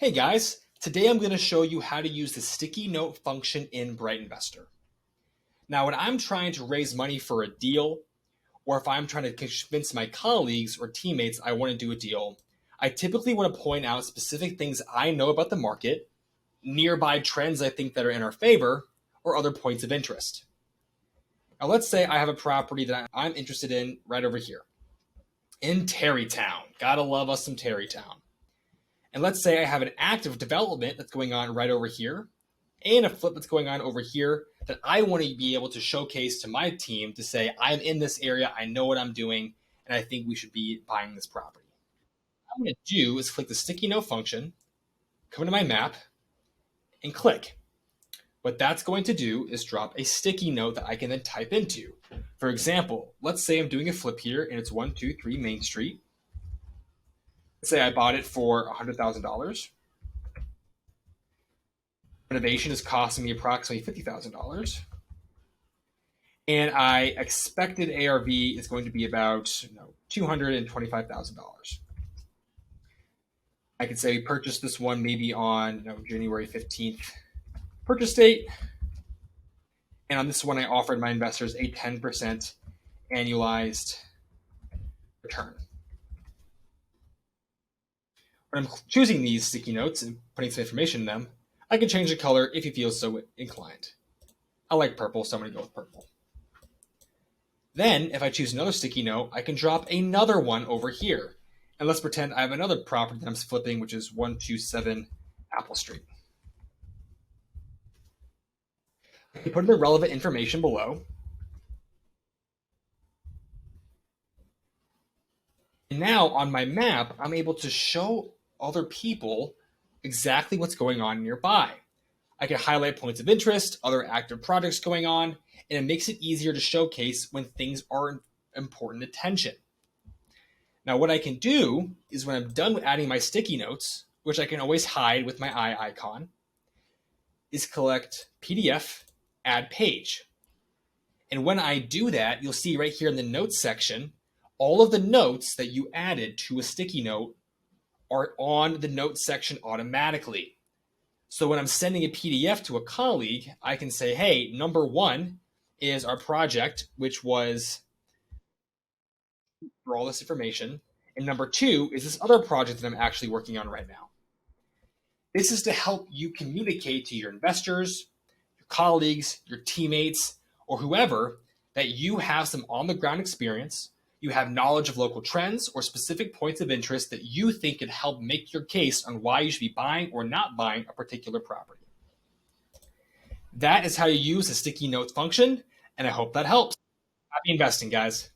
Hey guys, today I'm going to show you how to use the sticky note function in BrightInvestor. Now, when I'm trying to raise money for a deal, or if I'm trying to convince my colleagues or teammates I want to do a deal, I typically want to point out specific things I know about the market, nearby trends I think that are in our favor, or other points of interest. Now, let's say I have a property that I'm interested in right over here in Terrytown. Gotta love us some Terrytown. And let's say I have an active development that's going on right over here and a flip that's going on over here that I want to be able to showcase to my team to say, I'm in this area, I know what I'm doing, and I think we should be buying this property. What I'm going to do is click the sticky note function, come into my map, and click. What that's going to do is drop a sticky note that I can then type into. For example, let's say I'm doing a flip here and it's 123 Main Street. Let's say I bought it for $100,000. Renovation is costing me approximately $50,000. And I expected ARV is going to be about $225,000. I could say we purchased this one maybe on January 15th purchase date. And on this one, I offered my investors a 10% annualized return. When I'm choosing these sticky notes and putting some information in them, I can change the color if you feel so inclined. I like purple, so I'm going to go with purple. Then, if I choose another sticky note, I can drop another one over here. And let's pretend I have another property that I'm flipping, which is 127 Apple Street. I can put in the relevant information below. And now on my map, I'm able to show other people exactly what's going on nearby. I can highlight points of interest, other active projects going on, and it makes it easier to showcase when things are important attention. Now, what I can do is when I'm done with adding my sticky notes, which I can always hide with my eye icon, is collect PDF, add page. And when I do that, you'll see right here in the notes section, all of the notes that you added to a sticky note are on the notes section automatically. So when I'm sending a PDF to a colleague, I can say, hey, number one is our project, which was for all this information. And number two is this other project that I'm actually working on right now. This is to help you communicate to your investors, your colleagues, your teammates, or whoever that you have some on-the-ground experience, you have knowledge of local trends or specific points of interest that you think could help make your case on why you should be buying or not buying a particular property. That is how you use the sticky notes function, and I hope that helps. Happy investing, guys.